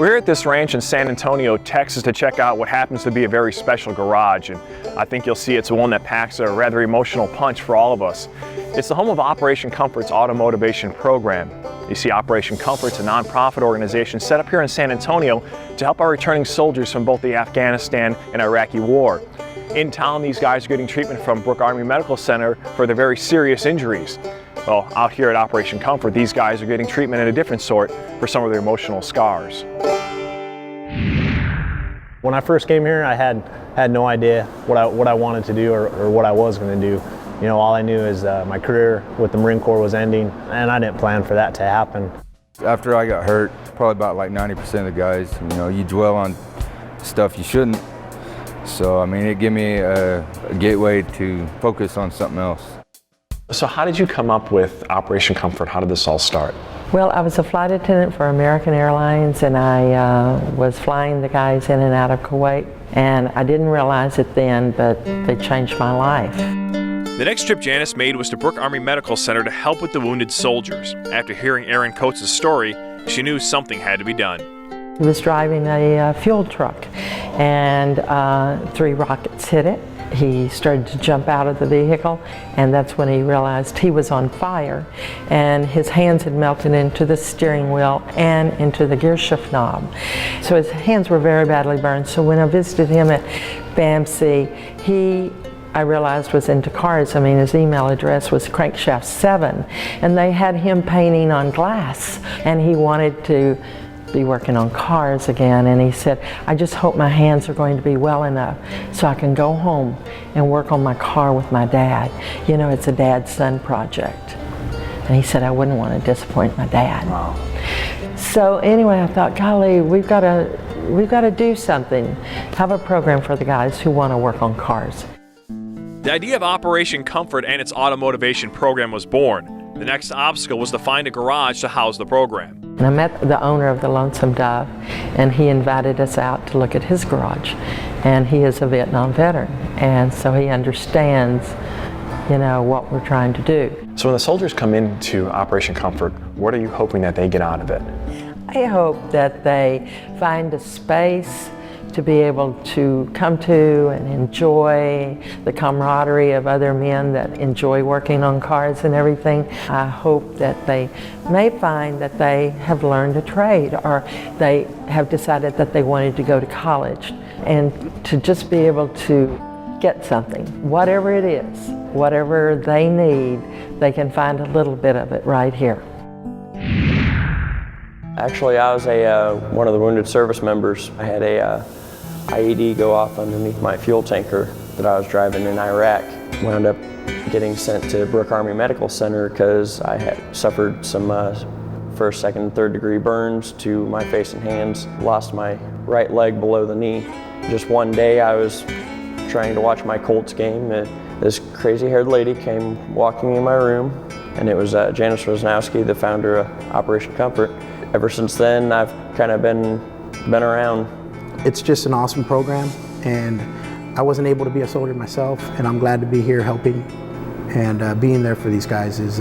We're here at this ranch in San Antonio, Texas to check out what happens to be a very special garage, and I think you'll see it's one that packs a rather emotional punch for all of us. It's the home of Operation Comfort's Automotivation program. You see, Operation Comfort's a nonprofit organization set up here in San Antonio to help our returning soldiers from both the Afghanistan and Iraqi war. In town, these guys are getting treatment from Brooke Army Medical Center for their very serious injuries. Well, out here at Operation Comfort, these guys are getting treatment of a different sort for some of their emotional scars. When I first came here, I had no idea what I wanted to do or what I was going to do. You know, all I knew is my career with the Marine Corps was ending, and I didn't plan for that to happen. After I got hurt, probably about like 90% of the guys, you know, you dwell on stuff you shouldn't. So, I mean, it gave me a gateway to focus on something else. So how did you come up with Operation Comfort? How did this all start? Well, I was a flight attendant for American Airlines, and I was flying the guys in and out of Kuwait, and I didn't realize it then, but they changed my life. The next trip Janice made was to Brooke Army Medical Center to help with the wounded soldiers. After hearing Aaron Coates' story, she knew something had to be done. He was driving a fuel truck, and 3 rockets hit it. He started to jump out of the vehicle, and that's when he realized he was on fire, and his hands had melted into the steering wheel and into the gear shift knob. So his hands were very badly burned. So when I visited him at BAMC, I realized was into cars. I mean, his email address was crankshaft7, and they had him painting on glass, and he wanted to be working on cars again, and he said, I just hope my hands are going to be well enough so I can go home and work on my car with my dad. You know, it's a dad-son project. And he said, I wouldn't want to disappoint my dad. Wow. So anyway, I thought, golly, we've got to do something. Have a program for the guys who want to work on cars. The idea of Operation Comfort and its automotivation program was born. The next obstacle was to find a garage to house the program. And I met the owner of the Lonesome Dove, and he invited us out to look at his garage. And he is a Vietnam veteran, and so he understands, you know, what we're trying to do. So when the soldiers come into Operation Comfort, what are you hoping that they get out of it? I hope that they find a space to be able to come to and enjoy the camaraderie of other men that enjoy working on cars and everything. I hope that they may find that they have learned a trade, or they have decided that they wanted to go to college, and to just be able to get something, whatever it is, whatever they need, they can find a little bit of it right here. Actually, I was one of the wounded service members. I had a IED go off underneath my fuel tanker that I was driving in Iraq. Wound up getting sent to Brooke Army Medical Center because I had suffered some first, second, and third degree burns to my face and hands. Lost my right leg below the knee. Just one day I was trying to watch my Colts game, and this crazy haired lady came walking in my room, and it was Janice Wisnowski, the founder of Operation Comfort. Ever since then, I've kind of been around. It's just an awesome program, and I wasn't able to be a soldier myself, and I'm glad to be here helping, and being there for these guys is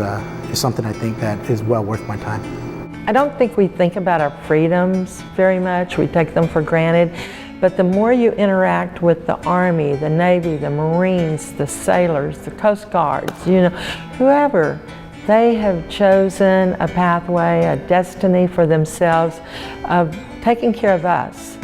something I think that is well worth my time. I don't think we think about our freedoms very much. We take them for granted, but the more you interact with the Army, the Navy, the Marines, the sailors, the Coast Guards, you know, whoever, they have chosen a pathway, a destiny for themselves of taking care of us.